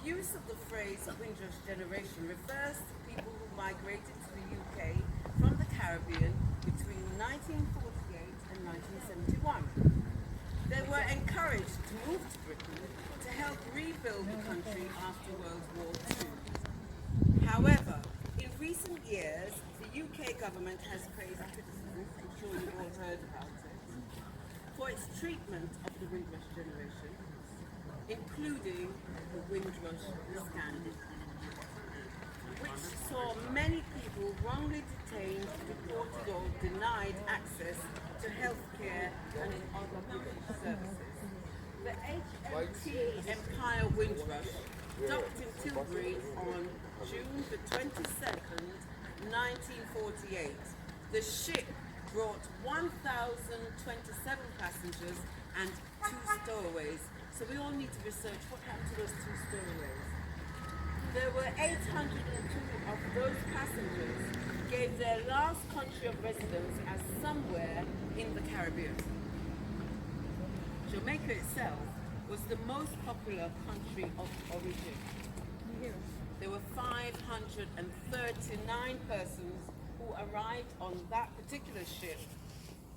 use of the phrase Windrush generation refers to people who migrated to the UK from the Caribbean between 1948 and 1971. They were encouraged to move to Britain to help rebuild the country after World War II. However, in recent years, the UK government has faced criticism, I'm sure you've all heard about it, for its treatment of the Windrush generation, including the Windrush scandal, which saw many people wrongly detained, deported or denied access to healthcare and other public services. The HMT Empire Windrush docked in Tilbury on June the 22nd, 1948. The ship brought 1,027 passengers and 2 stowaways. So we all need to research what happened to those 2 stowaways. There were 802 of those passengers gave their last country of residence as somewhere in the Caribbean. Jamaica itself was the most popular country of origin. There were 539 persons who arrived on that particular ship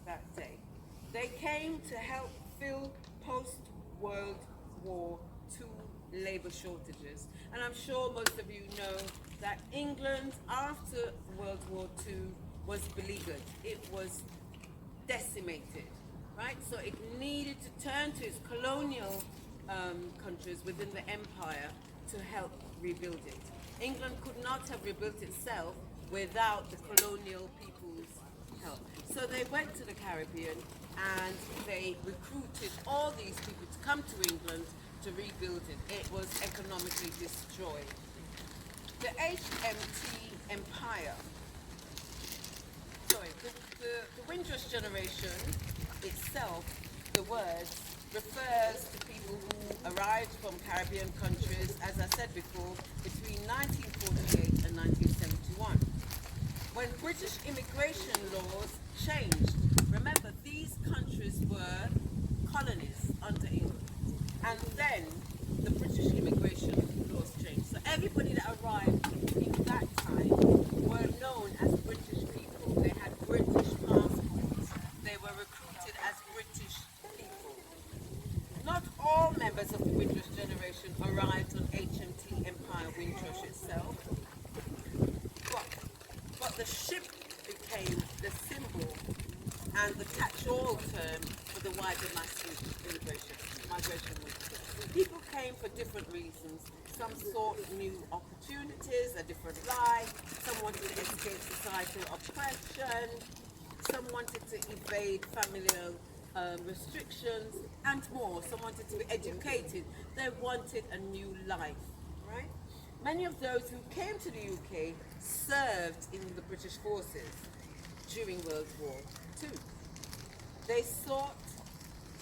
that day. They came to help fill post-World War II labour shortages. And I'm sure most of you know that England, after World War II, was beleaguered. It was decimated, right? So it needed to turn to its colonial countries within the empire to help rebuild it. England could not have rebuilt itself without the colonial people's help. So they went to the Caribbean and they recruited all these people to come to England to rebuild it. It was economically destroyed. The HMT Empire, the Windrush generation itself, the word, refers to people who arrived from Caribbean countries, as I said before, between 1948 and 1971. When British immigration laws changed, remember these countries were colonies under England, and then the British immigration laws changed. So everybody that arrived in that time were known as British people. They had British passports. They were recruited as British people. Not all members of the Windrush generation arrived on HMT Empire Windrush itself, but the ship became the symbol and the catch-all term for the wider massive migration movement. People came for different reasons. Some sought new opportunities, a different life. Some wanted to escape societal oppression. Some wanted to evade familial restrictions and more. Some wanted to be educated. They wanted a new life, right? Many of those who came to the UK served in the British forces during World War II. They sought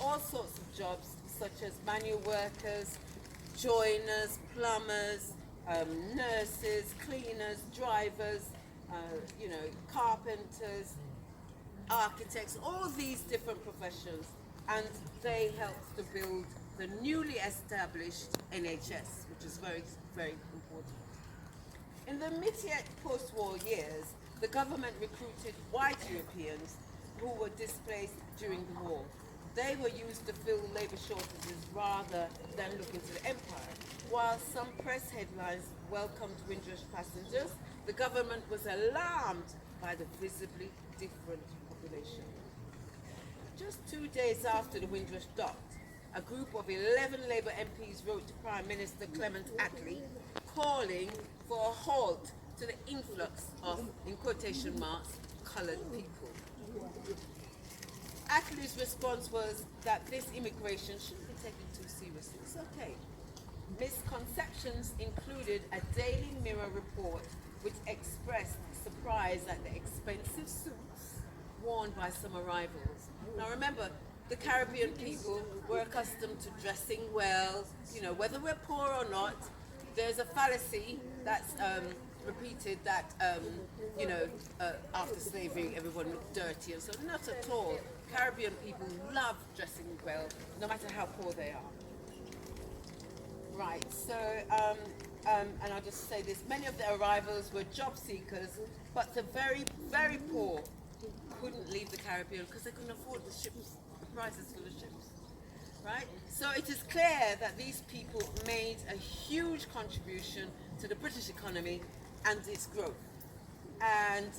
all sorts of jobs such as manual workers, joiners, plumbers, nurses, cleaners, drivers, carpenters, architects, all these different professions, and they helped to build the newly established NHS, which is very, very important. In the immediate post-war years, the government recruited white Europeans who were displaced during the war. They were used to fill labour shortages rather than look into the empire. While some press headlines welcomed Windrush passengers, the government was alarmed by the visibly different population. Just 2 days after the Windrush docked, a group of 11 Labour MPs wrote to Prime Minister Clement Attlee calling for a halt to the influx of, in quotation marks, coloured people. Attlee's response was that this immigration shouldn't be taken too seriously. It's okay. Misconceptions included a Daily Mirror report which expressed surprise at the expensive suits worn by some arrivals. Now remember, the Caribbean people were accustomed to dressing well, whether we're poor or not. There's a fallacy that's repeated that, after slavery everyone looked dirty, and so not at all. Caribbean people love dressing well, no matter how poor they are. Right, so, and I'll just say this, many of the arrivals were job seekers, but the very, very poor couldn't leave the Caribbean because they couldn't afford the ships, prices for the ships, right? So it is clear that these people made a huge contribution to the British economy and its growth. And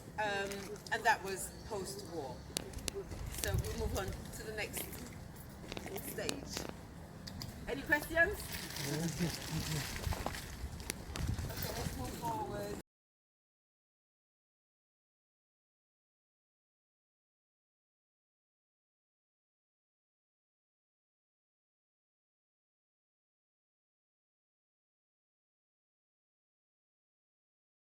that was post-war. So we'll move on to the next stage. Any questions?